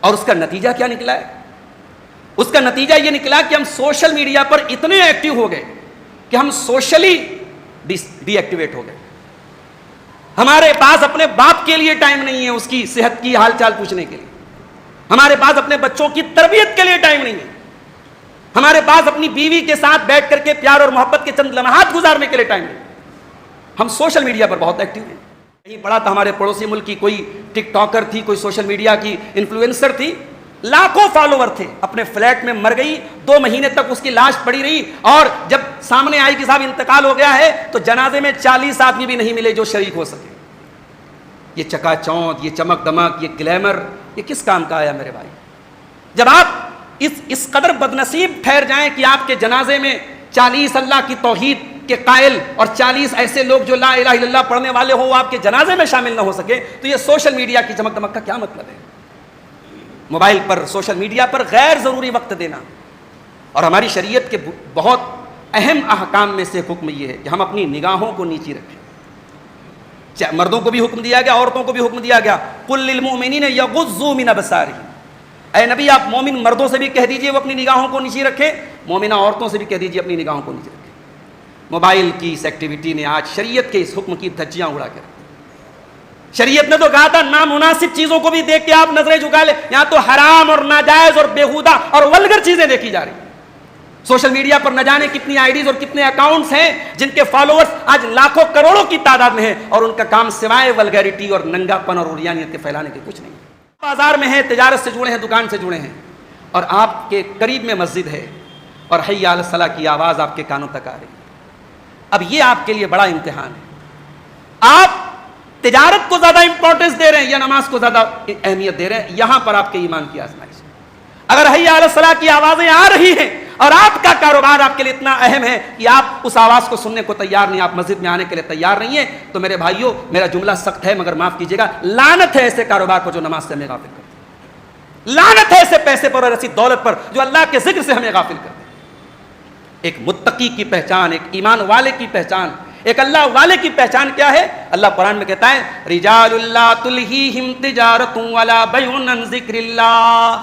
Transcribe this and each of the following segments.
اور اس کا نتیجہ کیا نکلا ہے؟ اس کا نتیجہ یہ نکلا کہ ہم سوشل میڈیا پر اتنے ایکٹیو ہو گئے کہ ہم سوشلی ڈی ایکٹیویٹ ہو گئے. ہمارے پاس اپنے باپ کے لیے ٹائم نہیں ہے اس کی صحت کی حال چال پوچھنے کے لیے. ہمارے پاس اپنے بچوں کی تربیت کے لیے ٹائم نہیں ہے. ہمارے پاس اپنی بیوی کے ساتھ بیٹھ کر کے پیار اور محبت کے چند لمحات گزارنے کے لیے ٹائم نہیں. ہم سوشل میڈیا پر بہت ایکٹیو ہیں. کہیں پڑھا تھا ہمارے پڑوسی ملک کی کوئی ٹک ٹاکر تھی, کوئی سوشل میڈیا کی انفلوئنسر تھی, لاکھوں فالوور تھے, اپنے فلیٹ میں مر گئی, 2 مہینے تک اس کی لاش پڑی رہی, اور جب سامنے آئی کہ صاحب انتقال ہو گیا ہے تو جنازے میں 40 آدمی بھی نہیں ملے جو شریک ہو سکے. یہ چکا چوند, یہ چمک دمک, یہ گلیمر, یہ کس کام کا آیا میرے بھائی؟ جب آپ اس قدر بدنصیب ٹھہر جائیں کہ آپ کے جنازے میں 40 اللہ کی توحید کے قائل اور 40 ایسے لوگ جو لا الہ الا اللہ پڑھنے والے ہوں وہ آپ کے جنازے میں شامل نہ ہو سکے, تو یہ سوشل میڈیا کی چمک دمک کا کیا مطلب ہے؟ موبائل پر, سوشل میڈیا پر غیر ضروری وقت دینا. اور ہماری شریعت کے بہت اہم احکام میں سے ایک حکم یہ ہے کہ ہم اپنی نگاہوں کو نیچی رکھیں. مردوں کو بھی حکم دیا گیا, عورتوں کو بھی حکم دیا گیا, قل للمؤمنین یغضوا من ابصارہم. اے نبی آپ مومن مردوں سے بھی کہہ دیجئے وہ اپنی نگاہوں کو نیچی رکھیں, مومنہ عورتوں سے بھی کہہ دیجئے اپنی نگاہوں کو نیچی رکھیں. موبائل کی اس ایکٹیویٹی نے آج شریعت کے اس حکم کی دھجیاں اڑا کر, شریعت نے تو کہا تھا نامناسب چیزوں کو بھی دیکھ کے آپ نظریں جھکا لیں, یہاں تو حرام اور ناجائز اور بےہودہ اور ولگر چیزیں دیکھی جا رہی ہیں. سوشل میڈیا پر نہ جانے کتنی آئی ڈیز اور کتنے اکاؤنٹس ہیں جن کے فالوورز آج لاکھوں کروڑوں کی تعداد میں ہیں, اور ان کا کام سوائے ولگیرٹی اور ننگا پن اور عریانیت کے پھیلانے کے کچھ نہیں. بازار میں ہیں, تجارت سے جڑے ہیں, دکان سے جڑے ہیں, اور آپ کے قریب میں مسجد ہے اور حی علی الصلاۃ کی آواز آپ کے کانوں تک آ رہی ہے. اب یہ آپ کے لیے بڑا امتحان ہے. آپ تجارت کو زیادہ امپورٹنس دے رہے ہیں یا نماز کو زیادہ اہمیت دے رہے ہیں؟ یہاں پر آپ کے ایمان کی آزمائش. اگر حی علی الصلاۃ کی آوازیں آ رہی ہیں اور آپ کا کاروبار آپ کے لیے اتنا اہم ہے کہ آپ اس آواز کو سننے کو تیار نہیں, آپ مسجد میں آنے کے لیے تیار نہیں ہیں, تو میرے بھائیوں میرا جملہ سخت ہے مگر معاف کیجیے گا, لعنت ہے ایسے کاروبار پر جو نماز سے ہمیں غافل کرتے ہیں. لعنت ہے ایسے پیسے پر اور ایسی دولت پر جو اللہ کے ذکر سے ہمیں غافل کرتے ہیں. ایک متقی کی پہچان, ایک ایمان والے کی پہچان, ایک اللہ والے کی پہچان کیا ہے؟ اللہ قرآن میں کہتا ہے رجال اللہ تلہیہم تجارت ولا بیع عن ذکر اللہ.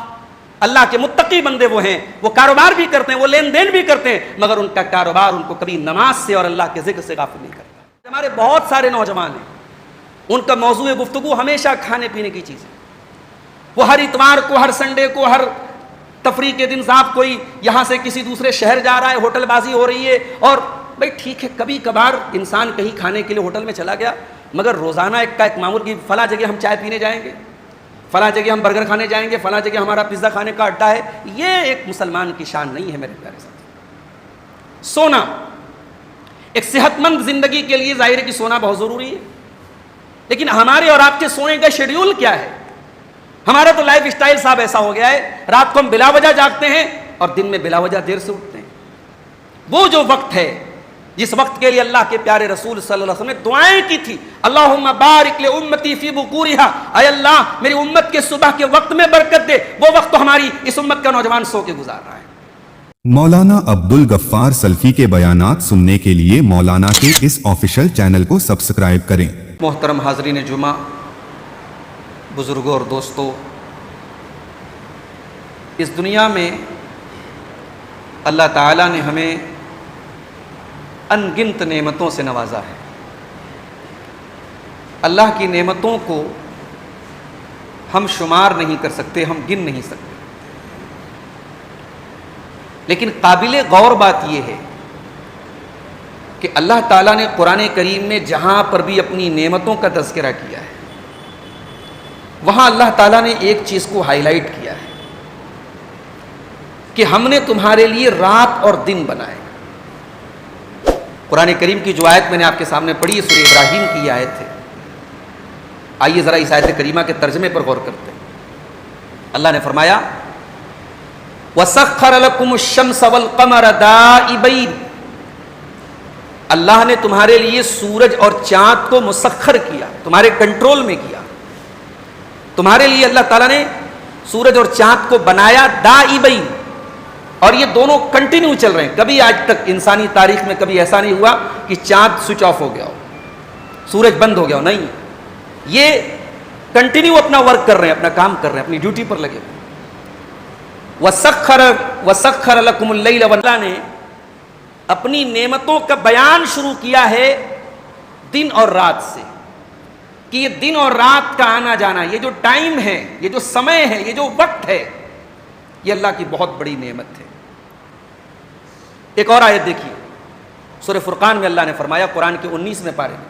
اللہ کے متقی بندے وہ ہیں, وہ کاروبار بھی کرتے ہیں, وہ لین دین بھی کرتے ہیں, مگر ان کا کاروبار ان کو کبھی نماز سے اور اللہ کے ذکر سے غافل نہیں کرتا. ہمارے بہت سارے نوجوان ہیں, ان کا موضوع گفتگو ہمیشہ کھانے پینے کی چیز ہے. وہ ہر اتوار کو, ہر سنڈے کو, ہر تفریح کے دن صاحب کوئی یہاں سے کسی دوسرے شہر جا رہا ہے, ہوٹل بازی ہو رہی ہے, اور بھائی ٹھیک ہے کبھی کبھار انسان کہیں کھانے کے لیے ہوٹل میں چلا گیا, مگر روزانہ ایک معمول کی فلاں جگہ ہم چائے پینے جائیں گے, فلاں جگہ ہم برگر کھانے جائیں گے, فلاں جگہ ہمارا پیزا کھانے کا اڈا ہے, یہ ایک مسلمان کی شان نہیں ہے میرے پیارے ساتھ. سونا ایک صحت مند زندگی کے لیے ظاہر ہے کہ سونا بہت ضروری ہے, لیکن ہمارے اور آپ کے سونے کا شیڈیول کیا ہے؟ ہمارا تو لائف اسٹائل صاحب ایسا ہو گیا ہے, رات کو ہم بلا وجہ جاگتے ہیں اور دن میں بلا وجہ دیر سے اٹھتے ہیں. وہ جو وقت ہے جس وقت کے لیے اللہ کے پیارے رسول صلی اللہ علیہ وسلم نے دعائیں کی تھی, اللہم بارک لامتی فی بکورہا, اے اللہ میری امت کے صبح کے وقت میں برکت دے, وہ وقت تو ہماری اس امت کا نوجوان سو کے گزار رہا ہے. مولانا عبدالغفار سلفی کے بیانات سننے کے لیے مولانا کے اس آفیشل چینل کو سبسکرائب کریں. محترم حاضرین جمعہ, بزرگوں اور دوستو, اس دنیا میں اللہ تعالیٰ نے ہمیں ان گنت نعمتوں سے نوازا ہے. اللہ کی نعمتوں کو ہم شمار نہیں کر سکتے, ہم گن نہیں سکتے, لیکن قابل غور بات یہ ہے کہ اللہ تعالیٰ نے قرآن کریم میں جہاں پر بھی اپنی نعمتوں کا تذکرہ کیا ہے وہاں اللہ تعالیٰ نے ایک چیز کو ہائی لائٹ کیا ہے کہ ہم نے تمہارے لیے رات اور دن بنائے. قرآن کریم کی جو آیت میں نے آپ کے سامنے پڑھی ہے سورہ ابراہیم کی یہ آیت ہے. آئیے ذرا اس آیت کریمہ کے ترجمے پر غور کرتے ہیں. اللہ نے فرمایا وَسَخَّرَ لَكُمُ الشَّمْسَ وَالْقَمَرَ دَائِبَيْنِ, اللہ نے تمہارے لیے سورج اور چاند کو مسخر کیا, تمہارے کنٹرول میں کیا. تمہارے لیے اللہ تعالیٰ نے سورج اور چاند کو بنایا دائبین, اور یہ دونوں کنٹینیو چل رہے ہیں. کبھی آج تک انسانی تاریخ میں کبھی ایسا نہیں ہوا کہ چاند سوئچ آف ہو گیا ہو, سورج بند ہو گیا ہو, نہیں. یہ کنٹینیو اپنا ورک کر رہے ہیں، اپنا کام کر رہے ہیں، اپنی ڈیوٹی پر لگے ہوئے. وَسَخَّرَ لَكُمُ اللَّيْلَ وَالنَّهَارَ نے اپنی نعمتوں کا بیان شروع کیا ہے دن اور رات سے، کہ یہ دن اور رات کا آنا جانا، یہ جو ٹائم ہے، یہ جو سمے ہے، یہ جو وقت ہے، یہ اللہ کی بہت بڑی نعمت ہے. ایک اور آیت دیکھیے، سورہ فرقان میں اللہ نے فرمایا، قرآن کے 19ویں پارے میں،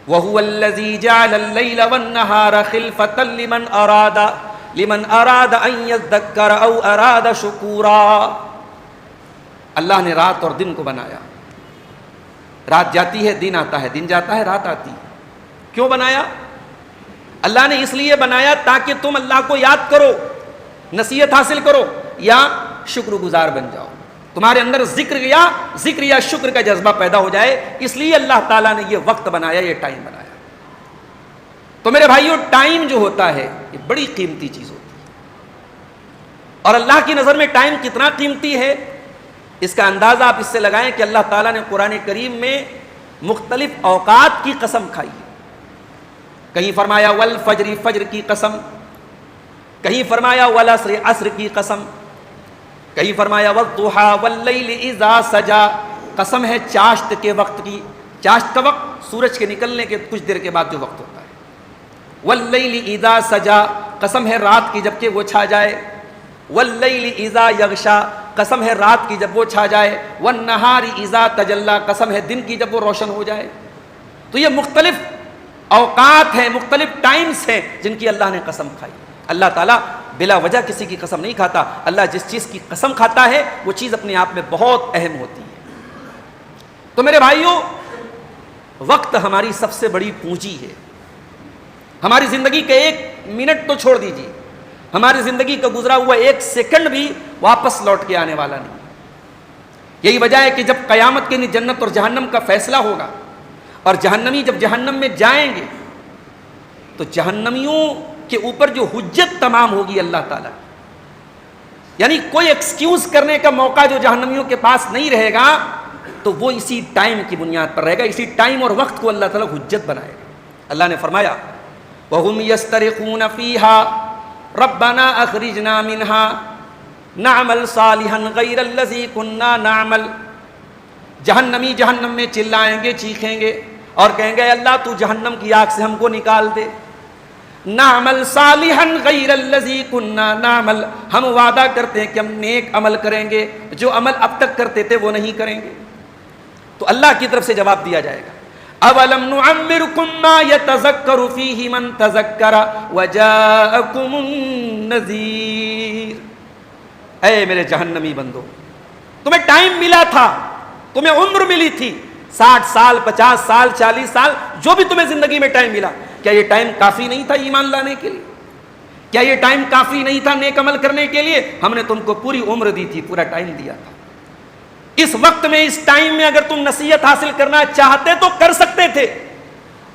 وَهُوَ الَّذِي جَعَلَ اللَّيْلَ وَالنَّهَارَ خِلْفَةً لِمَنْ أَرَادَ أَنْ يَذَّكَّرَ أَوْ أَرَادَ شُكُورًا. اللہ نے رات اور دن کو بنایا. رات جاتی ہے، دن آتا ہے، دن جاتا ہے، رات آتی ہے. کیوں بنایا؟ اللہ نے اس لیے بنایا تاکہ تم اللہ کو یاد کرو، نصیحت حاصل کرو، یا شکر گزار بن جاؤ. تمہارے اندر ذکر یا شکر کا جذبہ پیدا ہو جائے. اس لیے اللہ تعالیٰ نے یہ وقت بنایا، یہ ٹائم بنایا. تو میرے بھائیوں، ٹائم جو ہوتا ہے یہ بڑی قیمتی چیز ہوتی ہے. اور اللہ کی نظر میں ٹائم کتنا قیمتی ہے، اس کا اندازہ آپ اس سے لگائیں کہ اللہ تعالیٰ نے قرآن کریم میں مختلف اوقات کی قسم کھائی ہے. کہیں فرمایا والفجر، فجر کی قسم، کہیں فرمایا والعصر، عصر کی قسم، کہیں فرمایا والضحیٰ واللیل اذا سجا، قسم ہے چاشت کے وقت کی. چاشت کا وقت سورج کے نکلنے کے کچھ دیر کے بعد جو وقت ہوتا ہے. واللیل اذا سجا، قسم ہے رات کی جبکہ وہ چھا جائے. واللیل اذا یغشا، قسم ہے رات کی جب وہ چھا جائے. والنہار اذا تجلی، قسم ہے دن کی جب وہ روشن ہو جائے. تو یہ مختلف اوقات ہیں، مختلف ٹائمز ہیں جن کی اللہ نے قسم کھائی. اللہ تعالیٰ بلا وجہ کسی کی قسم نہیں کھاتا. اللہ جس چیز کی قسم کھاتا ہے وہ چیز اپنے آپ میں بہت اہم ہوتی ہے. تو میرے بھائیوں، وقت ہماری سب سے بڑی پونجی ہے. ہماری زندگی کے 1 منٹ تو چھوڑ دیجیے، ہماری زندگی کا گزرا ہوا 1 سیکنڈ بھی واپس لوٹ کے آنے والا نہیں. یہی وجہ ہے کہ جب قیامت کے لیے جنت اور جہنم کا فیصلہ ہوگا اور جہنمی جب جہنم میں جائیں گے تو جہنمیوں کے اوپر جو حجت تمام ہوگی اللہ تعالیٰ، یعنی کوئی ایکسکیوز کرنے کا موقع جو جہنمیوں کے پاس نہیں رہے گا، تو وہ اسی ٹائم کی بنیاد پر رہے گا. اسی ٹائم اور وقت کو اللہ تعالیٰ حجت بنائے گا. اللہ نے فرمایا وَهُمْ يَسْتَرِخُونَ فِيهَا رَبَّنَا أَخْرِجْنَا مِنْهَا نَعْمَلْ صَالِحًا غَيْرَ الَّذِي كُنَّا نَعْمَلْ. جہنمی جہنم میں چلائیں گے، چیخیں گے اور کہیں گے اللہ تو جہنم کی آگ سے ہم کو نکال دے. نعمل صالحا غیر الذی کنا نعمل، ہم وعدہ کرتے ہیں کہ ہم نیک عمل کریں گے، جو عمل اب تک کرتے تھے وہ نہیں کریں گے. تو اللہ کی طرف سے جواب دیا جائے گا اولم نعمرکم ما یتذکر فیہ من تذکر وجاءکم النذیر. اے میرے جہنمی بندو، تمہیں ٹائم ملا تھا، تمہیں عمر ملی تھی، 60 سال 50 سال 40 سال جو بھی تمہیں زندگی میں ٹائم ملا، کیا یہ ٹائم کافی نہیں تھا ایمان لانے کے لیے؟ کیا یہ ٹائم کافی نہیں تھا نیک عمل کرنے کے لیے؟ ہم نے تم کو پوری عمر دی تھی، پورا ٹائم دیا تھا. اس وقت میں، اس ٹائم میں اگر تم نصیحت حاصل کرنا چاہتے تو کر سکتے تھے.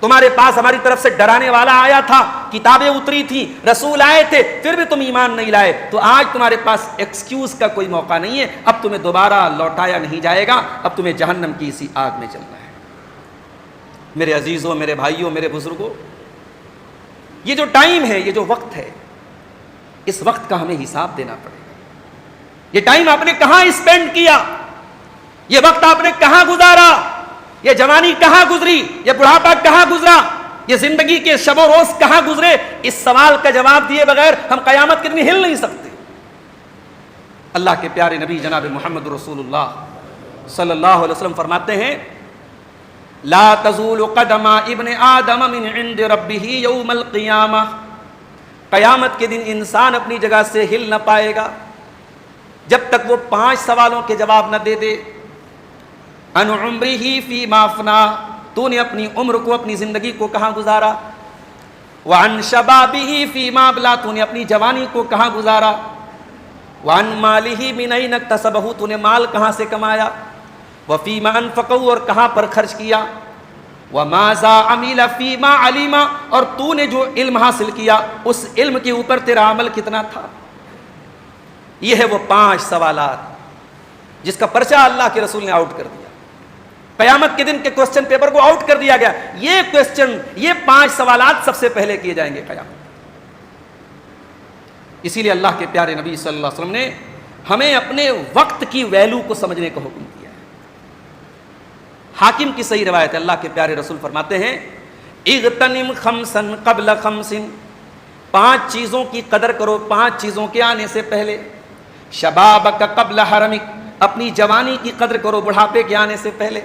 تمہارے پاس ہماری طرف سے ڈرانے والا آیا تھا، کتابیں اتری تھیں، رسول آئے تھے، پھر بھی تم ایمان نہیں لائے. تو آج تمہارے پاس ایکسکیوز کا کوئی موقع نہیں ہے. اب تمہیں دوبارہ لوٹایا نہیں جائے گا، اب تمہیں جہنم کی اسی آگ میں چلنا ہے. میرے عزیزوں، میرے بھائیوں، میرے بزرگوں، یہ جو ٹائم ہے، یہ جو وقت ہے، اس وقت کا ہمیں حساب دینا پڑے گا. یہ ٹائم آپ نے کہاں اسپینڈ کیا؟ یہ وقت آپ نے کہاں گزارا؟ یہ جوانی کہاں گزری؟ یہ بڑھاپا کہاں گزرا؟ یہ زندگی کے شب و روز کہاں گزرے؟ اس سوال کا جواب دیے بغیر ہم قیامت کے دن ہل نہیں سکتے. اللہ کے پیارے نبی جناب محمد رسول اللہ صلی اللہ علیہ وسلم فرماتے ہیں لا تزول قدم ابن آدم من عند ربہ یوم القیامہ. قیامت کے دن انسان اپنی جگہ سے ہل نہ پائے گا جب تک وہ 5 سوالوں کے جواب نہ دے دے. ان عمرہ فیما افنا، تو نے اپنی عمر کو، اپنی زندگی کو کہاں گزارا؟ وعن شبابہ فیما ابلا، تو نے اپنی جوانی کو کہاں گزارا؟ وعن مالہ من این اکتسبہ، تو نے مال کہاں سے کمایا؟ وفیما انفقہ، اور کہاں پر خرچ کیا؟ وماذا عمل فیما علم، اور تو نے جو علم حاصل کیا اس علم کے اوپر تیرا عمل کتنا تھا؟ یہ ہے وہ 5 سوالات جس کا پرچہ اللہ کے رسول نے آؤٹ کر دیا. قیامت کے دن کے کوسچن پیپر کو آؤٹ کر دیا گیا. یہ کوسچن، یہ 5 سوالات سب سے پہلے کیے جائیں گے قیامت. اسی لیے اللہ کے پیارے نبی صلی اللہ علیہ وسلم نے ہمیں اپنے وقت کی ویلو کو سمجھنے کا حکم دیا ہے. حاکم کی صحیح روایت ہے، اللہ کے پیارے رسول فرماتے ہیں اغتنم خمسا قبل خمس، 5 چیزوں کی قدر کرو 5 چیزوں کے آنے سے پہلے. شبابک قبل حرمک، اپنی جوانی کی قدر کرو بڑھاپے کے آنے سے پہلے.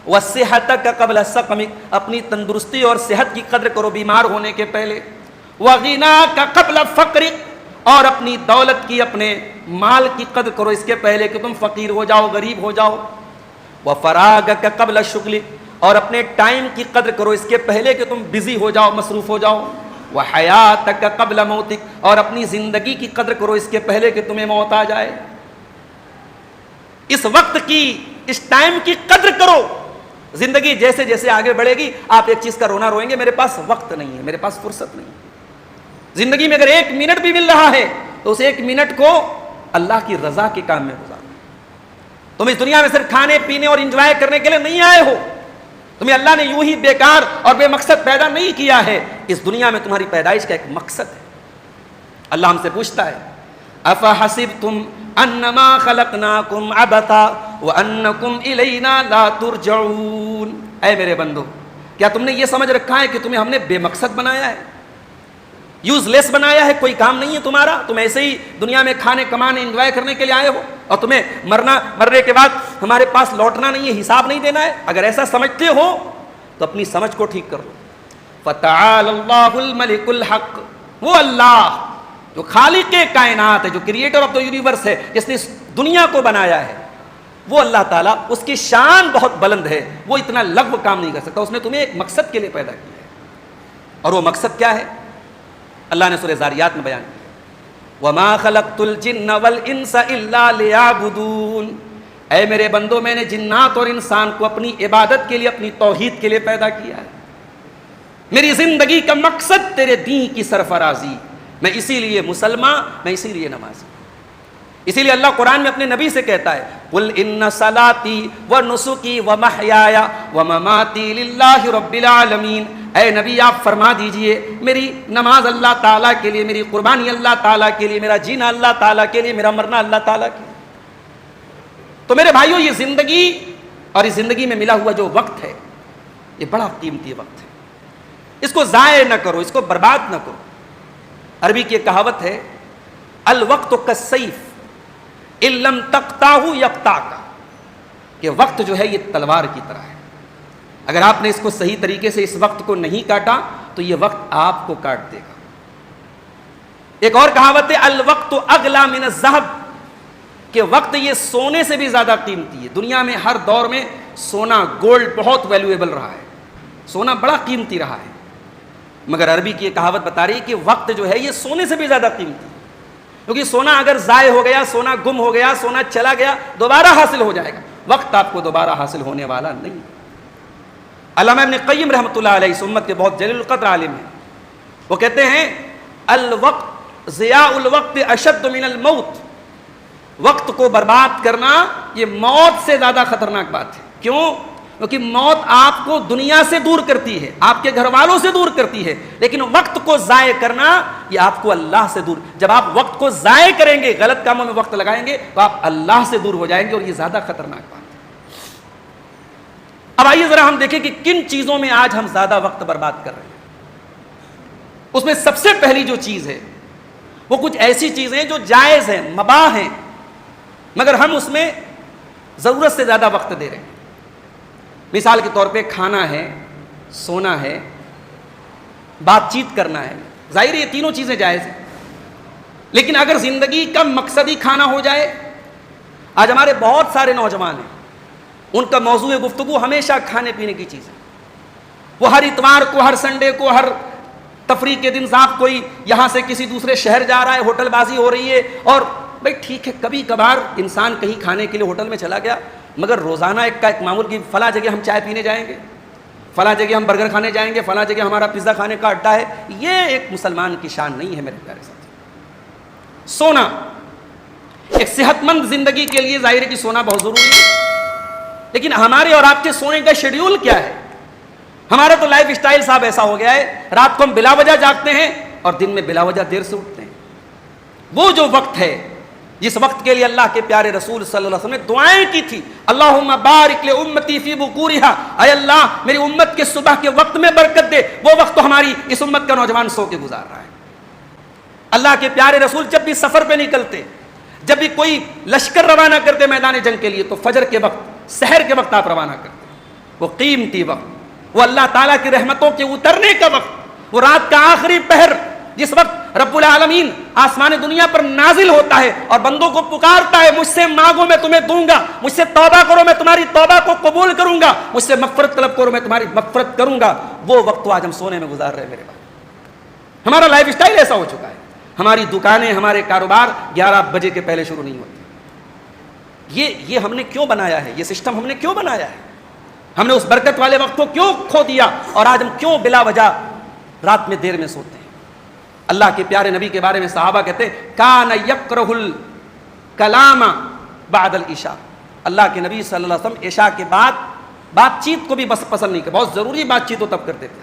وصحتک قبل سقمک، اپنی تندرستی اور صحت کی قدر کرو بیمار ہونے کے پہلے. وغناک قبل فقرک، اور اپنی دولت کی، اپنے مال کی قدر کرو اس کے پہلے کہ تم فقیر ہو جاؤ، غریب ہو جاؤ. وفراغک قبل شغلک، اور اپنے ٹائم کی قدر کرو اس کے پہلے کہ تم بزی ہو جاؤ، مصروف ہو جاؤ. وحیاتک قبل موتک، اور اپنی زندگی کی قدر کرو اس کے پہلے کہ تمہیں موت آ جائے. اس وقت کی، اس ٹائم کی قدر کرو. زندگی جیسے جیسے آگے بڑھے گی آپ ایک چیز کا رونا روئیں گے، میرے پاس وقت نہیں ہے، میرے پاس فرصت نہیں ہے. زندگی میں اگر 1 منٹ بھی مل رہا ہے تو اس 1 منٹ کو اللہ کی رضا کے کام میں گزارو. تم اس دنیا میں صرف کھانے پینے اور انجوائے کرنے کے لیے نہیں آئے ہو. تمہیں اللہ نے یوں ہی بیکار اور بے مقصد پیدا نہیں کیا ہے. اس دنیا میں تمہاری پیدائش کا ایک مقصد ہے. اللہ ہم سے پوچھتا ہے افحسبتم انما خلقناکم عبثا وانکم الینا لا ترجعون. اے میرے بندو، کیا تم نے یہ سمجھ رکھا ہے کہ تمہیں ہم نے بے مقصد بنایا ہے، یوز لیس بنایا ہے، کوئی کام نہیں ہے تمہارا، تم ایسے ہی دنیا میں کھانے کمانے انجوائے کرنے کے لیے آئے ہو اور تمہیں مرنے کے بعد ہمارے پاس لوٹنا نہیں ہے، حساب نہیں دینا ہے؟ اگر ایسا سمجھتے ہو تو اپنی سمجھ کو ٹھیک کر لو. فتعال اللہ الملک الحق، وہ اللہ جو خالق کائنات ہے، جو کریٹر آف دا یونیورس ہے، جس نے اس دنیا کو بنایا ہے، وہ اللہ تعالیٰ، اس کی شان بہت بلند ہے، وہ اتنا لغو کام نہیں کر سکتا. اس نے تمہیں ایک مقصد کے لیے پیدا کیا ہے، اور وہ مقصد کیا ہے؟ اللہ نے سورہ زاریات میں بیان کیا وَمَا خَلَقْتُ الْجِنَّ وَالْإِنسَ إِلَّا لِيَعْبُدُونَ. اے میرے بندو، میں نے جنات اور انسان کو اپنی عبادت کے لیے، اپنی توحید کے لیے پیدا کیا ہے. میری زندگی کا مقصد تیرے دین کی سرفرازی. میں اسی لیے مسلمان، میں اسی لیے نمازی. اسی لیے اللہ قرآن میں اپنے نبی سے کہتا ہے قُلْ إِنَّ صَلَاتِي وَنُسُكِي وَمَحْيَايَ وَمَمَاتِي لِلَّهِ رَبِّ الْعَالَمِينَ. اے نبی آپ فرما دیجئے میری نماز اللہ تعالیٰ کے لیے، میری قربانی اللہ تعالیٰ کے لیے، میرا جینا اللہ تعالیٰ کے لیے، میرا مرنا اللہ تعالیٰ کے لیے. تو میرے بھائیوں، یہ زندگی اور اس زندگی میں ملا ہوا جو وقت ہے، یہ بڑا قیمتی وقت ہے. اس کو ضائع نہ کرو، اس کو برباد نہ کرو. عربی کی ایک کہاوت ہے الوقت کالسیف ان لم تقطعہ یقطعک، کہ وقت جو ہے یہ تلوار کی طرح ہے. اگر آپ نے اس کو صحیح طریقے سے اس وقت کو نہیں کاٹا تو یہ وقت آپ کو کاٹ دے گا. ایک اور کہاوت ہے الوقت اغلی من الذهب، کہ وقت یہ سونے سے بھی زیادہ قیمتی ہے. دنیا میں ہر دور میں سونا، گولڈ بہت ویلیویبل رہا ہے، سونا بڑا قیمتی رہا ہے، مگر عربی کی یہ کہاوت بتا رہی ہے کہ وقت جو ہے یہ سونے سے بھی زیادہ قیمتی ہے. کیونکہ سونا اگر ضائع ہو گیا، سونا گم ہو گیا، سونا چلا گیا، دوبارہ حاصل ہو جائے گا. وقت آپ کو دوبارہ حاصل ہونے والا نہیں. علامہ ابن قیم رحمۃ اللہ علیہ اس امت کے بہت جلیل القدر عالم ہیں. وہ کہتے ہیں الوقت ضیاء الوقت اشد من الموت. وقت کو برباد کرنا یہ موت سے زیادہ خطرناک بات ہے. کیوں؟ کیونکہ موت آپ کو دنیا سے دور کرتی ہے، آپ کے گھر والوں سے دور کرتی ہے، لیکن وقت کو ضائع کرنا یہ آپ کو اللہ سے دور. جب آپ وقت کو ضائع کریں گے، غلط کاموں میں وقت لگائیں گے، تو آپ اللہ سے دور ہو جائیں گے، اور یہ زیادہ خطرناک بات ہے. اب آئیے ذرا ہم دیکھیں کہ کن چیزوں میں آج ہم زیادہ وقت برباد کر رہے ہیں. اس میں سب سے پہلی جو چیز ہے وہ کچھ ایسی چیزیں ہیں جو جائز ہیں، مباح ہیں، مگر ہم اس میں ضرورت سے زیادہ وقت دے رہے ہیں. مثال کے طور پہ کھانا ہے، سونا ہے، بات چیت کرنا ہے. ظاہر ہے یہ تینوں چیزیں جائز ہیں، لیکن اگر زندگی کا مقصد ہی کھانا ہو جائے. آج ہمارے بہت سارے نوجوان ہیں، ان کا موضوع گفتگو ہمیشہ کھانے پینے کی چیز ہے. وہ ہر اتوار کو، ہر سنڈے کو، ہر تفریح کے دن صاحب کوئی یہاں سے کسی دوسرے شہر جا رہا ہے، ہوٹل بازی ہو رہی ہے. اور بھائی ٹھیک ہے، کبھی کبھار انسان کہیں کھانے کے لیے ہوٹل میں چلا گیا، مگر روزانہ ایک معمول کی فلاں جگہ ہم چائے پینے جائیں گے، فلاں جگہ ہم برگر کھانے جائیں گے، فلاں جگہ ہمارا پیزا کھانے کا اڈا ہے. یہ ایک مسلمان کی شان نہیں ہے میرے پیارے ساتھی. سونا ایک صحت مند زندگی کے لیے ظاہر ہے کہ سونا بہت ضروری ہے. لیکن ہمارے اور آپ کے سونے کا شیڈیول کیا ہے؟ ہمارا تو لائف اسٹائل صاحب ایسا ہو گیا ہے، رات کو ہم بلا وجہ جاگتے ہیں اور دن میں بلا وجہ دیر سے اٹھتے ہیں۔ وہ جو وقت ہے جس وقت کے لیے اللہ کے پیارے رسول صلی اللہ علیہ وسلم نے دعائیں کی تھی، اللہم بارک لامتی فی بکورہا، اے اللہ میری امت کے صبح کے وقت میں برکت دے، وہ وقت تو ہماری اس امت کا نوجوان سو کے گزار رہا ہے۔ اللہ کے پیارے رسول جب بھی سفر پہ نکلتے، جب بھی کوئی لشکر روانہ کرتے میدان جنگ کے لیے، تو فجر کے وقت، سحر کے وقت آپ روانہ کرتے۔ وہ قیمتی وقت، وہ اللہ تعالیٰ کی رحمتوں کے اترنے کا وقت، وہ رات کا آخری پہر جس وقت رب العالمین آسمان دنیا پر نازل ہوتا ہے اور بندوں کو پکارتا ہے، مجھ سے مانگو میں تمہیں دوں گا، مجھ سے توبہ کرو میں تمہاری توبہ کو قبول کروں گا، مجھ سے مغفرت طلب کرو میں تمہاری مغفرت کروں گا، وہ وقت تو آج ہم سونے میں گزار رہے ہیں میرے بھائی۔ ہمارا لائف اسٹائل ایسا ہو چکا ہے، ہماری دکانیں، ہمارے کاروبار 11 بجے کے پہلے شروع نہیں ہوتے۔ یہ ہم نے کیوں بنایا ہے؟ یہ سسٹم ہم نے کیوں بنایا ہے؟ ہم نے اس برکت والے وقت کو کیوں کھو دیا اور آج ہم کیوں بلا وجہ رات میں دیر میں سوتے ہیں؟ اللہ کے پیارے نبی کے بارے میں صحابہ کہتے ہیں کان یکرہ الکلام بعد العشاء، اللہ کے نبی صلی اللہ علیہ وسلم عشاء کے بعد بات چیت کو بھی بس پسند نہیں کرتے، بہت ضروری بات چیت ہو تب کرتے تھے۔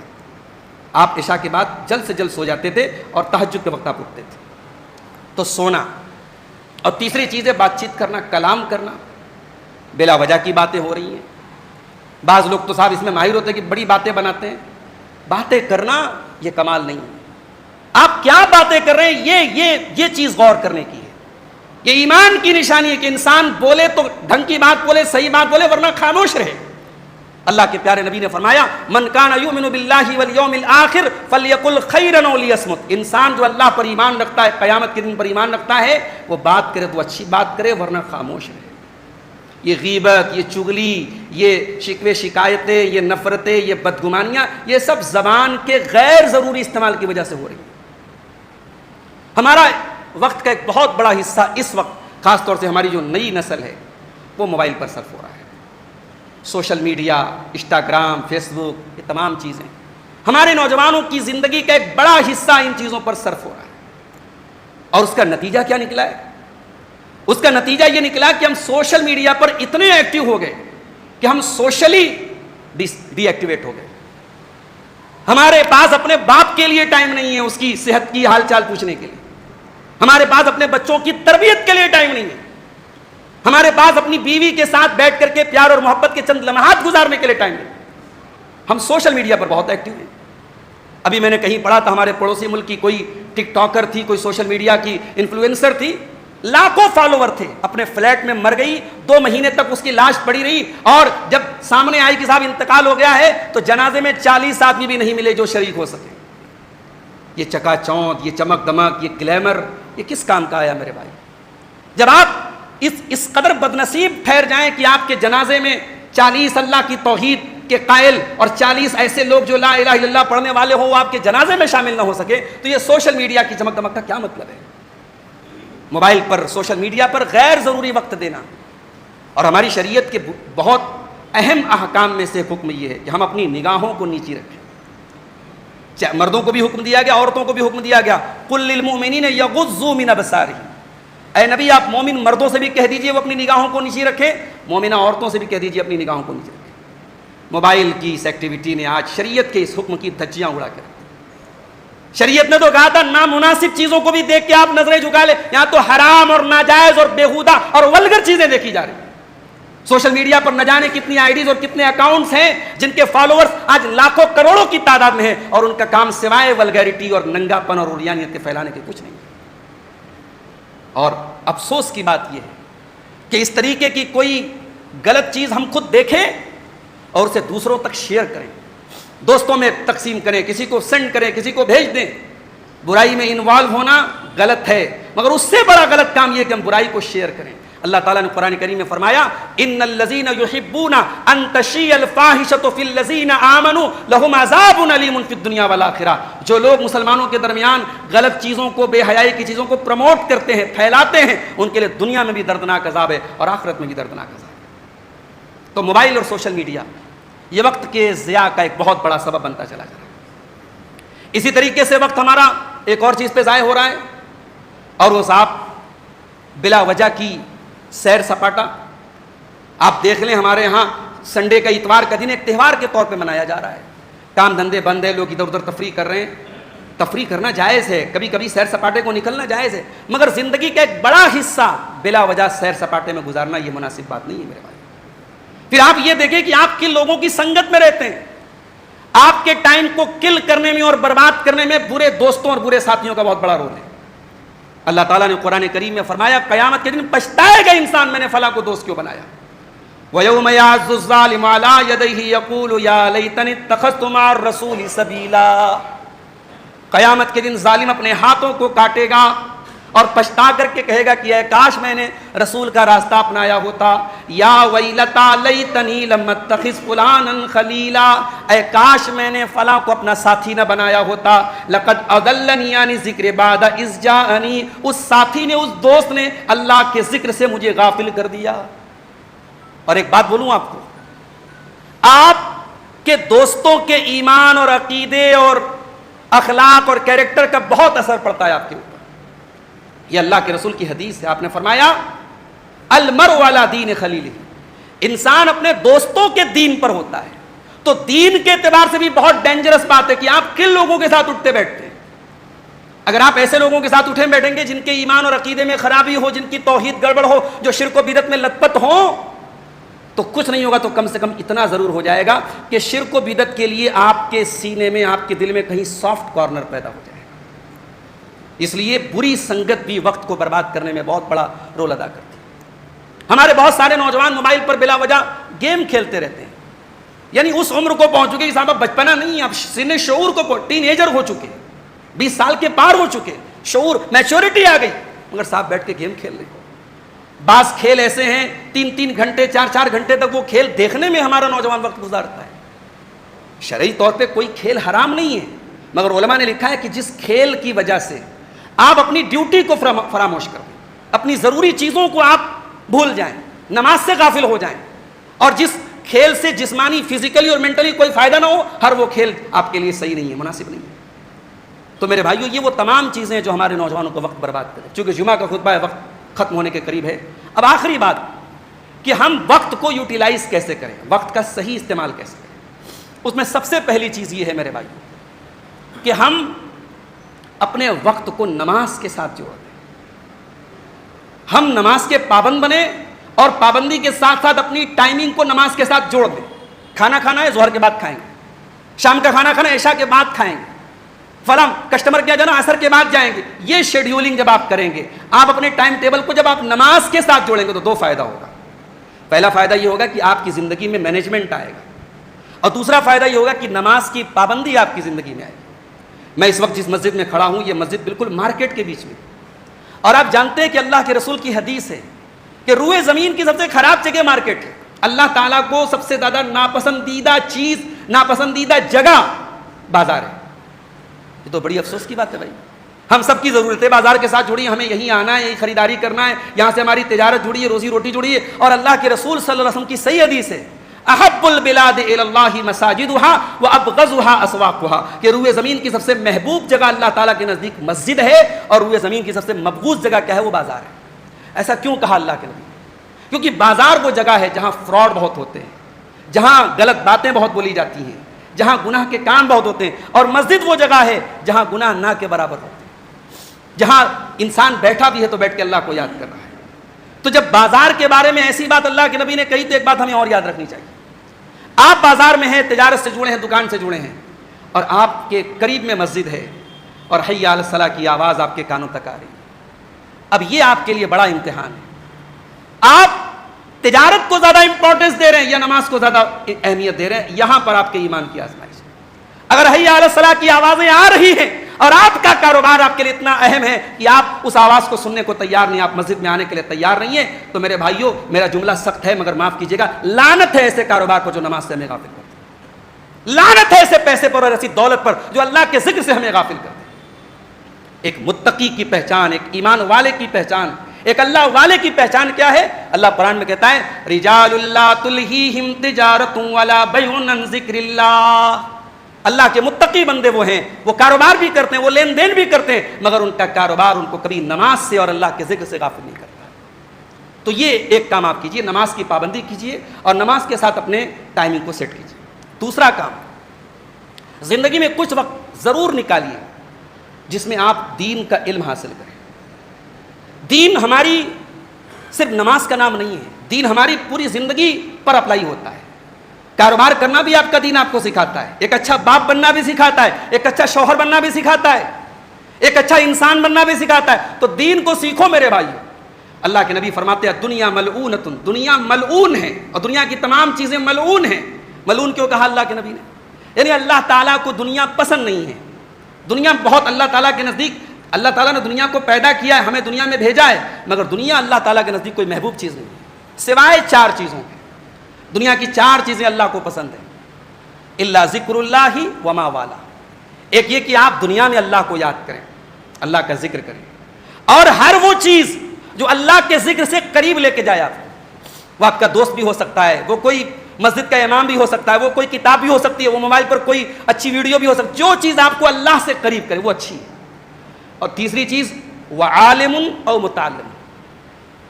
آپ عشاء کے بعد جلد سے جلد سو جاتے تھے اور تہجد کے وقت آپ اٹھتے تھے۔ تو سونا، اور تیسری چیز ہے بات چیت کرنا، کلام کرنا، بلا وجہ کی باتیں ہو رہی ہیں۔ بعض لوگ تو صاحب اس میں ماہر ہوتے ہیں کہ بڑی باتیں بناتے ہیں، باتیں کرنا یہ کمال نہیں ہے۔ آپ کیا باتیں کر رہے ہیں یہ چیز غور کرنے کی ہے۔ یہ ایمان کی نشانی ہے کہ انسان بولے تو ڈھنگ کی بات بولے، صحیح بات بولے، ورنہ خاموش رہے۔ اللہ کے پیارے نبی نے فرمایا من کان یؤمن باللہ والیوم الآخر فلیقل خیرا او لیصمت، انسان جو اللہ پر ایمان رکھتا ہے، قیامت کے دن پر ایمان رکھتا ہے، وہ بات کرے تو اچھی بات کرے ورنہ خاموش رہے۔ یہ غیبت، یہ چغلی، یہ شکوے شکایتیں، یہ نفرتیں، یہ بدگمانیاں، یہ سب زبان کے غیر ضروری استعمال کی وجہ سے ہو رہی ہیں۔ ہمارا وقت کا ایک بہت بڑا حصہ اس وقت، خاص طور سے ہماری جو نئی نسل ہے، وہ موبائل پر صرف ہو رہا ہے۔ سوشل میڈیا، انسٹاگرام، فیس بک، یہ تمام چیزیں ہمارے نوجوانوں کی زندگی کا ایک بڑا حصہ ان چیزوں پر صرف ہو رہا ہے۔ اور اس کا نتیجہ کیا نکلا ہے؟ اس کا نتیجہ یہ نکلا کہ ہم سوشل میڈیا پر اتنے ایکٹیو ہو گئے کہ ہم سوشلی ڈی ایکٹیویٹ ہو گئے۔ ہمارے پاس اپنے باپ کے لیے ٹائم نہیں ہے اس کی صحت کی حال چال پوچھنے کے لیے، ہمارے پاس اپنے بچوں کی تربیت کے لیے ٹائم نہیں ہے، ہمارے پاس اپنی بیوی کے ساتھ بیٹھ کر کے پیار اور محبت کے چند لمحات گزارنے کے لیے ٹائم نہیں۔ ہم سوشل میڈیا پر بہت ایکٹیو ہیں۔ ابھی میں نے کہیں پڑھا تھا ہمارے پڑوسی ملک کی کوئی ٹک ٹاکر تھی، کوئی سوشل میڈیا کی انفلوئنسر تھی، لاکھوں فالوور تھے، اپنے فلیٹ میں مر گئی، 2 مہینے تک اس کی لاش پڑی رہی، اور جب سامنے آئی کہ صاحب انتقال ہو گیا ہے تو جنازے میں 40 آدمی بھی نہیں ملے جو شریک ہو سکے۔ یہ چکا چوند، یہ چمک دمک، یہ گلیمر، یہ کس کام کا آیا میرے بھائی؟ جب آپ اس قدر بدنصیب ٹھہر جائیں کہ آپ کے جنازے میں 40 اللہ کی توحید کے قائل اور 40 ایسے لوگ جو لا الہ الا اللہ پڑھنے والے ہو وہ آپ کے جنازے میں شامل نہ ہو سکے، تو یہ سوشل میڈیا کی چمک دمک کا کیا مطلب ہے؟ موبائل پر، سوشل میڈیا پر غیر ضروری وقت دینا۔ اور ہماری شریعت کے بہت اہم احکام میں سے ایک حکم یہ ہے کہ ہم اپنی نگاہوں کو نیچی رکھیں۔ مردوں کو بھی حکم دیا گیا، عورتوں کو بھی حکم دیا گیا، قل للمؤمنین یغضوا من ابصارہم، اے نبی آپ مومن مردوں سے بھی کہہ دیجئے وہ اپنی نگاہوں کو نیچی رکھیں، مومنہ عورتوں سے بھی کہہ دیجئے اپنی نگاہوں کو نیچی رکھیں۔ موبائل کی اس ایکٹیویٹی نے آج شریعت کے اس حکم کی دھجیاں اڑا کر، شریعت نے تو کہا تھا نامناسب چیزوں کو بھی دیکھ کے آپ نظریں جھکا لیں، یہاں تو حرام اور ناجائز اور بےہودہ اور ولگر چیزیں دیکھی جا رہی ہیں۔ سوشل میڈیا پر نہ جانے کتنی آئی ڈیز اور کتنے اکاؤنٹس ہیں جن کے فالوورز آج لاکھوں کروڑوں کی تعداد میں ہیں، اور ان کا کام سوائے ولگیرٹی اور ننگا پن اور عریانیت کے پھیلانے کے کچھ نہیں ہے۔ اور افسوس کی بات یہ ہے کہ اس طریقے کی کوئی غلط چیز ہم خود دیکھیں اور اسے دوسروں تک شیئر کریں، دوستوں میں تقسیم کریں، کسی کو سینڈ کریں، کسی کو بھیج دیں۔ برائی میں انوالو ہونا غلط ہے، مگر اس سے بڑا غلط کام یہ کہ ہم برائی کو شیئر کریں۔ اللہ تعالیٰ نے قرآن کریم میں فرمایا ان الذین یحبون ان تشیع الفاحشۃ فی الذین آمنوا لہم عذاب علیم فی الدنیا والآخرہ، جو لوگ مسلمانوں کے درمیان غلط چیزوں کو، بے حیائی کی چیزوں کو پروموٹ کرتے ہیں، پھیلاتے ہیں، ان کے لیے دنیا میں بھی دردناک عذاب ہے اور آخرت میں بھی دردناک عذاب ہے۔ تو موبائل اور سوشل میڈیا یہ وقت کے ضیاع کا ایک بہت بڑا سبب بنتا چلا جا رہا ہے۔ اسی طریقے سے وقت ہمارا ایک اور چیز پہ ضائع ہو رہا ہے، اور وہ صاحب بلا وجہ کی سیر سپاٹا۔ آپ دیکھ لیں ہمارے ہاں سنڈے کا اتوار کا دن ایک تہوار کے طور پہ منایا جا رہا ہے. کام دھندے بند ہے, لوگ ادھر ادھر تفریح کر رہے ہیں. تفریح کرنا جائز ہے, کبھی کبھی سیر سپاٹے کو نکلنا جائز ہے, مگر زندگی کا ایک بڑا حصہ بلا وجہ سیر سپاٹے میں گزارنا یہ مناسب بات نہیں ہے میرے بھائی. پھر آپ یہ دیکھیں کہ آپ کن لوگوں کی سنگت میں رہتے ہیں. آپ کے ٹائم کو کل کرنے میں اور برباد کرنے میں برے دوستوں اور برے ساتھیوں کا بہت بڑا رول ہے. اللہ تعالیٰ نے قرآن کریم میں فرمایا قیامت کے دن پچھتائے گا انسان میں نے فلاں کو دوست کیوں بنایا. وَيَوْمَ يَعَضُّ الظَّالِمُ عَلَىٰ يَدَيْهِ يَقُولُ يَا لَيْتَنِي اتَّخَذْتُ مَعَ الرَّسُولِ سَبِيلًا. قیامت کے دن ظالم اپنے ہاتھوں کو کاٹے گا اور پچھتا کر کے کہے گا کہ اے کاش میں نے رسول کا راستہ اپنایا ہوتا. یا ویلتا لیتنی لم اتخذ فلانا خلیلا, اے کاش میں نے فلاں کو اپنا ساتھی نہ بنایا ہوتا. لقد اضلنی عن الذکر بعد اذ جاءنی, اس ساتھی نے, اس دوست نے اللہ کے ذکر سے مجھے غافل کر دیا. اور ایک بات بولوں آپ کو, آپ کے دوستوں کے ایمان اور عقیدے اور اخلاق اور کیریکٹر کا بہت اثر پڑتا ہے آپ کے اوپر. یہ اللہ کے رسول کی حدیث ہے. آپ نے فرمایا المرء علی دین خلیلہ, انسان اپنے دوستوں کے دین پر ہوتا ہے. تو دین کے اعتبار سے بھی بہت ڈینجرس بات ہے کہ آپ کن لوگوں کے ساتھ اٹھتے بیٹھتے ہیں. اگر آپ ایسے لوگوں کے ساتھ اٹھیں بیٹھیں گے جن کے ایمان اور عقیدے میں خرابی ہو, جن کی توحید گڑبڑ ہو, جو شرک و بدعت میں لت پت ہوں, تو کچھ نہیں ہوگا تو کم سے کم اتنا ضرور ہو جائے گا کہ شرک و بدعت کے لیے آپ کے سینے میں, آپ کے دل میں کہیں سافٹ کارنر پیدا ہو جائے گا. اس لیے بری سنگت بھی وقت کو برباد کرنے میں بہت بڑا رول ادا کرتی ہے. ہمارے بہت سارے نوجوان موبائل پر بلا وجہ گیم کھیلتے رہتے ہیں. یعنی اس عمر کو پہنچ چکے کہ صاحب بچپنا نہیں, اب سن شعور کو ٹین ایجر ہو چکے, 20 سال کے پار ہو چکے, شعور میچورٹی آ گئی, مگر صاحب بیٹھ کے گیم کھیل رہے ہیں. بعض کھیل ایسے ہیں 3-3 گھنٹے 4-4 گھنٹے تک وہ کھیل دیکھنے میں ہمارا نوجوان وقت گزارتا ہے. شرعی طور پہ کوئی کھیل حرام نہیں ہے, مگر علماء نے لکھا ہے کہ جس کھیل کی وجہ سے آپ اپنی ڈیوٹی کو فراموش کر دیں, اپنی ضروری چیزوں کو آپ بھول جائیں, نماز سے غافل ہو جائیں, اور جس کھیل سے جسمانی فزیکلی اور مینٹلی کوئی فائدہ نہ ہو, ہر وہ کھیل آپ کے لیے صحیح نہیں ہے, مناسب نہیں ہے. تو میرے بھائیو, یہ وہ تمام چیزیں ہیں جو ہمارے نوجوانوں کو وقت برباد کریں. چونکہ جمعہ کا خطبہ ہے, وقت ختم ہونے کے قریب ہے. اب آخری بات کہ ہم وقت کو یوٹیلائز کیسے کریں, وقت کا صحیح استعمال کیسے کریں. اس میں سب سے پہلی چیز یہ ہے میرے بھائیو کہ ہم اپنے وقت کو نماز کے ساتھ جوڑ دیں. ہم نماز کے پابند بنیں اور پابندی کے ساتھ ساتھ اپنی ٹائمنگ کو نماز کے ساتھ جوڑ دیں. کھانا کھانا ہے ظہر کے بعد کھائیں گے, شام کا کھانا کھانا عشاء کے بعد کھائیں گے, فلاں کسٹمر کیا جانا عصر کے بعد جائیں گے. یہ شیڈیولنگ جب آپ کریں گے, آپ اپنے ٹائم ٹیبل کو جب آپ نماز کے ساتھ جوڑیں گے تو 2 فائدہ ہوگا. پہلا فائدہ یہ ہوگا کہ آپ کی زندگی میں مینجمنٹ آئے گا, اور دوسرا فائدہ یہ ہوگا کہ نماز کی پابندی آپ کی زندگی میں آئے گی. میں اس وقت جس مسجد میں کھڑا ہوں, یہ مسجد بالکل مارکیٹ کے بیچ میں, اور آپ جانتے ہیں کہ اللہ کے رسول کی حدیث ہے کہ روئے زمین کی سب سے خراب جگہ مارکیٹ ہے. اللہ تعالیٰ کو سب سے زیادہ ناپسندیدہ چیز, ناپسندیدہ جگہ بازار ہے. یہ تو بڑی افسوس کی بات ہے بھائی. ہم سب کی ضرورت ہے بازار کے ساتھ جڑی, ہمیں یہیں آنا ہے, یہی خریداری کرنا ہے, یہاں سے ہماری تجارت جڑی ہے, روزی روٹی جڑی ہے. اور اللہ کے رسول صلی اللہ علیہ وسلم کی صحیح حدیث ہے احب البلاد الی اللہ مساجدها وابغضها اسواقها, کہ روئے زمین کی سب سے محبوب جگہ اللہ تعالیٰ کے نزدیک مسجد ہے, اور روئے زمین کی سب سے مبغوض جگہ کیا ہے, وہ بازار ہے. ایسا کیوں کہا اللہ کے نبی؟ کیونکہ بازار وہ جگہ ہے جہاں فراڈ بہت ہوتے ہیں, جہاں غلط باتیں بہت بولی جاتی ہیں, جہاں گناہ کے کام بہت ہوتے ہیں. اور مسجد وہ جگہ ہے جہاں گناہ نہ کے برابر ہوتے ہیں, جہاں انسان بیٹھا بھی ہے تو بیٹھ کے اللہ کو یاد کر رہا ہے. تو جب بازار کے بارے میں ایسی بات اللہ کے نبی نے کہی تو ایک بات ہمیں اور یاد رکھنی چاہیے. آپ بازار میں ہیں, تجارت سے جڑے ہیں, دکان سے جڑے ہیں, اور آپ کے قریب میں مسجد ہے, اور حی علی الصلاۃ کی آواز آپ کے کانوں تک آ رہی ہے. اب یہ آپ کے لیے بڑا امتحان ہے. آپ تجارت کو زیادہ امپورٹنس دے رہے ہیں یا نماز کو زیادہ اہمیت دے رہے ہیں؟ یہاں پر آپ کے ایمان کی آزمائش ہے. اگر حی علی الصلاۃ کی آوازیں آ رہی ہیں اور آپ کا کاروبار آپ کے لیے اتنا اہم ہے کہ آپ اس آواز کو سننے کو تیار نہیں, آپ مسجد میں آنے کے لیے تیار نہیں ہیں, تو میرے بھائیوں, میرا جملہ سخت ہے مگر معاف کیجیے گا, لعنت ہے ایسے کاروبار کو جو نماز سے ہمیں غافل کرتے ہیں. لعنت ہے ایسے پیسے پر اور ایسی دولت پر جو اللہ کے ذکر سے ہمیں غافل کرتے ہیں. ایک متقی کی پہچان, ایک ایمان والے کی پہچان, ایک اللہ والے کی پہچان کیا ہے؟ اللہ قرآن میں کہتا ہے رجال لا تلہیہم تجارت ولا بیع عن ذکر اللہ. اللہ کے متقی بندے وہ ہیں, وہ کاروبار بھی کرتے ہیں, وہ لین دین بھی کرتے ہیں, مگر ان کا کاروبار ان کو کبھی نماز سے اور اللہ کے ذکر سے غافل نہیں کرتا. تو یہ ایک کام آپ کیجئے, نماز کی پابندی کیجئے اور نماز کے ساتھ اپنے ٹائمنگ کو سیٹ کیجئے. دوسرا کام, زندگی میں کچھ وقت ضرور نکالیے جس میں آپ دین کا علم حاصل کریں. دین ہماری صرف نماز کا نام نہیں ہے, دین ہماری پوری زندگی پر اپلائی ہوتا ہے. کاروبار کرنا بھی آپ کا دین آپ کو سکھاتا ہے, ایک اچھا باپ بننا بھی سکھاتا ہے, ایک اچھا شوہر بننا بھی سکھاتا ہے, ایک اچھا انسان بننا بھی سکھاتا ہے. تو دین کو سیکھو میرے بھائیو. اللہ کے نبی فرماتے ہیں دنیا ملعونۃ, دنیا ملعون ہے اور دنیا کی تمام چیزیں ملعون ہیں. ملعون کیوں کہا اللہ کے نبی نے؟ یعنی اللہ تعالیٰ کو دنیا پسند نہیں ہے. دنیا بہت اللہ تعالیٰ کے نزدیک, اللہ تعالیٰ نے دنیا کو پیدا کیا ہے, ہمیں دنیا میں بھیجا ہے, مگر دنیا اللہ تعالیٰ کے نزدیک کوئی محبوب چیز نہیں ہے سوائے 4 چیزوں کے. دنیا کی 4 چیزیں اللہ کو پسند ہیں. الا ذکر اللہ وما والا. ایک یہ کہ آپ دنیا میں اللہ کو یاد کریں, اللہ کا ذکر کریں, اور ہر وہ چیز جو اللہ کے ذکر سے قریب لے کے جائے آپ. وہ آپ کا دوست بھی ہو سکتا ہے, وہ کوئی مسجد کا امام بھی ہو سکتا ہے, وہ کوئی کتاب بھی ہو سکتی ہے, وہ موبائل پر کوئی اچھی ویڈیو بھی ہو سکتی ہے. جو چیز آپ کو اللہ سے قریب کرے وہ اچھی ہے. اور تیسری چیز وعالم او متعلم.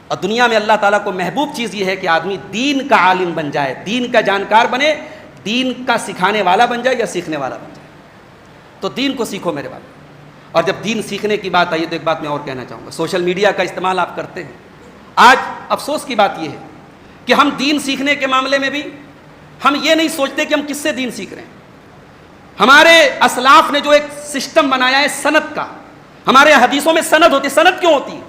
اور دنیا میں اللہ تعالیٰ کو محبوب چیز یہ ہے کہ آدمی دین کا عالم بن جائے, دین کا جانکار بنے, دین کا سکھانے والا بن جائے یا سیکھنے والا بن جائے. تو دین کو سیکھو میرے بھائی. اور جب دین سیکھنے کی بات آئی تو ایک بات میں اور کہنا چاہوں گا. سوشل میڈیا کا استعمال آپ کرتے ہیں. آج افسوس کی بات یہ ہے کہ ہم دین سیکھنے کے معاملے میں بھی ہم یہ نہیں سوچتے کہ ہم کس سے دین سیکھ رہے ہیں. ہمارے اسلاف نے جو ایک سسٹم بنایا ہے سند کا, ہمارے حدیثوں میں سند ہوتی ہے. سند کیوں ہوتی ہے؟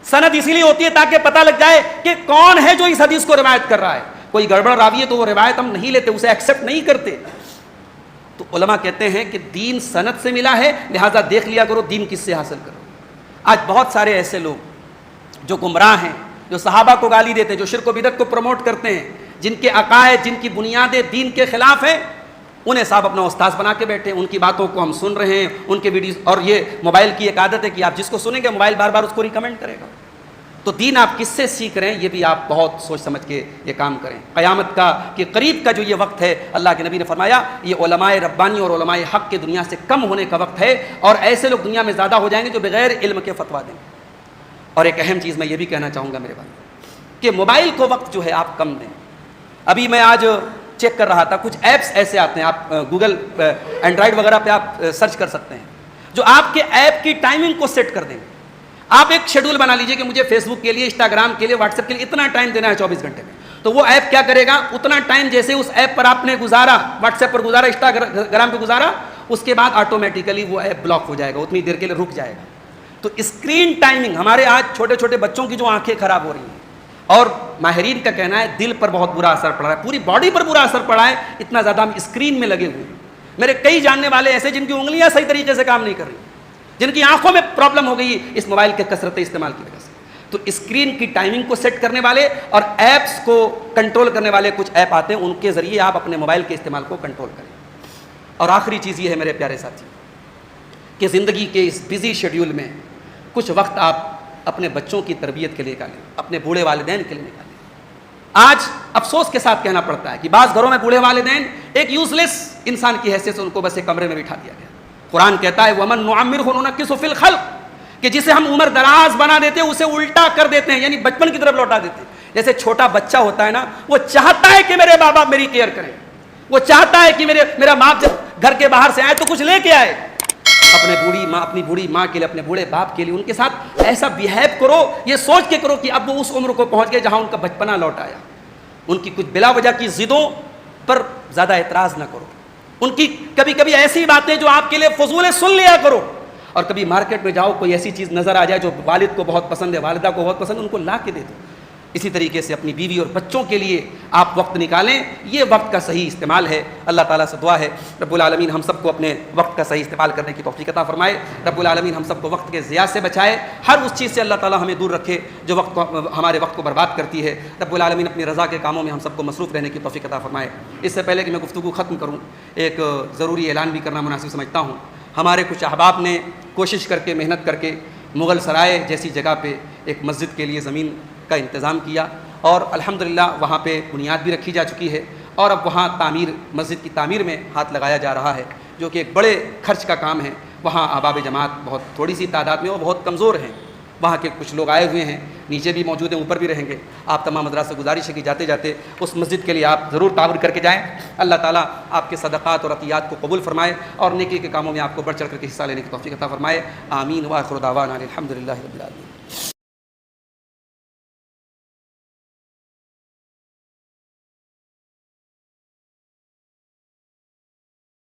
سند اسی لیے ہوتی ہے تاکہ پتہ لگ جائے کہ کون ہے جو اس حدیث کو روایت کر رہا ہے. کوئی گڑبڑ راوی ہے تو وہ روایت ہم نہیں لیتے, اسے ایکسیپٹ نہیں کرتے. تو علماء کہتے ہیں کہ دین سند سے ملا ہے, لہٰذا دیکھ لیا کرو دین کس سے حاصل کرو. آج بہت سارے ایسے لوگ جو گمراہ ہیں, جو صحابہ کو گالی دیتے ہیں, جو شرک و بدعت کو پروموٹ کرتے ہیں, جن کے عقائد, جن کی بنیادیں دین کے خلاف ہیں, انہیں صاحب اپنا استاذ بنا کے بیٹھے ہیں. ان کی باتوں کو ہم سن رہے ہیں, ان کے ویڈیوز. اور یہ موبائل کی ایک عادت ہے کہ آپ جس کو سنیں گے موبائل بار بار اس کو ریکمینڈ کرے گا. تو دین آپ کس سے سیکھ رہے ہیں یہ بھی آپ بہت سوچ سمجھ کے یہ کام کریں. قیامت کا کہ قریب کا جو یہ وقت ہے, اللہ کے نبی نے فرمایا یہ علماء ربانی اور علماء حق کے دنیا سے کم ہونے کا وقت ہے, اور ایسے لوگ دنیا میں زیادہ ہو جائیں گے جو بغیر علم کے فتوا دیں. اور ایک اہم چیز میں یہ بھی کہنا چاہوں گا میرے بھائی کہ موبائل کو وقت جو ہے آپ کم دیں. ابھی میں آج چیک کر رہا تھا, کچھ ایپس ایسے آتے ہیں, آپ گوگل اینڈرائڈ وغیرہ پہ آپ سرچ کر سکتے ہیں, جو آپ کے ایپ کی ٹائمنگ کو سیٹ کر دیں. آپ ایک شیڈول بنا لیجئے کہ مجھے فیس بک کے لیے, انسٹاگرام کے لیے, واٹس ایپ کے لیے اتنا ٹائم دینا ہے 24 گھنٹے میں. تو وہ ایپ کیا کرے گا, اتنا ٹائم جیسے اس ایپ پر آپ نے گزارا, واٹس ایپ پر گزارا, انسٹاگرام پہ گزارا, اس کے بعد آٹومیٹیکلی وہ ایپ بلاک ہو جائے گا, اتنی دیر کے لیے رک جائے گا. تو اسکرین ٹائمنگ, ہمارے آج چھوٹے چھوٹے بچوں کی جو آنکھیں خراب ہو رہی ہیں, اور ماہرین کا کہنا ہے دل پر بہت برا اثر پڑا ہے, پوری باڈی پر برا اثر پڑا ہے, اتنا زیادہ ہم اسکرین میں لگے ہوئے ہیں. میرے کئی جاننے والے ایسے جن کی انگلیاں صحیح طریقے سے کام نہیں کر رہی, جن کی آنکھوں میں پرابلم ہو گئی اس موبائل کے کثرت استعمال کی وجہ سے. تو اسکرین کی ٹائمنگ کو سیٹ کرنے والے اور ایپس کو کنٹرول کرنے والے کچھ ایپ آتے ہیں, ان کے ذریعے آپ اپنے موبائل کے استعمال کو کنٹرول کریں. اور آخری چیز یہ ہے میرے پیارے ساتھی کہ زندگی کے اس بزی شیڈیول میں کچھ وقت آپ اپنے بچوں کی تربیت کے لیے نکالیں, اپنے بوڑھے والدین کے لیے نکالیں. آج افسوس کے ساتھ کہنا پڑتا ہے کہ بعض گھروں میں بوڑھے والدین ایک یوز لیس انسان کی حیثیت سے ان کو بس ایک کمرے میں بٹھا دیا گیا. قرآن کہتا ہے وَمَن نُعَمِّرْهُ نُنَكِّسُ فِي الْخَلْقِ, کہ جسے ہم عمر دراز بنا دیتے ہیں اسے الٹا کر دیتے ہیں, یعنی بچپن کی طرف لوٹا دیتے ہیں. جیسے چھوٹا بچہ ہوتا ہے نا, وہ چاہتا ہے کہ میرے بابا میری کیئر کریں, وہ چاہتا ہے کہ میرا باپ جب گھر کے باہر سے آئے تو کچھ لے کے آئے. اپنی بوڑھی ماں کے لیے, اپنے بوڑھے باپ کے لیے ان کے ساتھ ایسا بیہیو کرو, یہ سوچ کے کرو کہ اب وہ اس عمر کو پہنچ گئے جہاں ان کا بچپنا لوٹ آیا. ان کی کچھ بلا وجہ کی ضدوں پر زیادہ اعتراض نہ کرو. ان کی کبھی کبھی ایسی باتیں جو آپ کے لیے فضول ہے سن لیا کرو. اور کبھی مارکیٹ میں جاؤ, کوئی ایسی چیز نظر آ جائے جو والد کو بہت پسند ہے, والدہ کو بہت پسند ہے, ان کو لا کے دے دو. اسی طریقے سے اپنی بیوی اور بچوں کے لیے آپ وقت نکالیں, یہ وقت کا صحیح استعمال ہے. اللہ تعالیٰ سے دعا ہے رب العالمین ہم سب کو اپنے وقت کا صحیح استعمال کرنے کی توفیق عطا فرمائے. رب العالمین ہم سب کو وقت کے ضیاع سے بچائے, ہر اس چیز سے اللہ تعالیٰ ہمیں دور رکھے جو ہمارے وقت کو برباد کرتی ہے. رب العالمین اپنی رضا کے کاموں میں ہم سب کو مصروف رہنے کی توفیق عطا فرمائے. اس سے پہلے کہ میں گفتگو ختم کروں, ایک ضروری اعلان بھی کرنا مناسب سمجھتا ہوں. ہمارے کچھ احباب نے کوشش کر کے, محنت کر کے مغل سرائے جیسی جگہ پہ ایک مسجد کے لیے زمین کا انتظام کیا, اور الحمدللہ وہاں پہ بنیاد بھی رکھی جا چکی ہے, اور اب وہاں مسجد کی تعمیر میں ہاتھ لگایا جا رہا ہے, جو کہ ایک بڑے خرچ کا کام ہے. وہاں احباب جماعت بہت تھوڑی سی تعداد میں اور بہت کمزور ہیں. وہاں کے کچھ لوگ آئے ہوئے ہیں, نیچے بھی موجود ہیں، اوپر بھی رہیں گے. آپ تمام حضرات سے گزارش ہے کہ جاتے جاتے اس مسجد کے لیے آپ ضرور تعاون کر کے جائیں. اللہ تعالیٰ آپ کے صدقات اور عطیات کو قبول فرمائے اور نیکی کے کاموں میں آپ کو بڑھ چڑھ کر کے حصہ لینے کی توفیق عطا فرمائے. آمین. وآخر دعوانا الحمد للہ رب العالمین.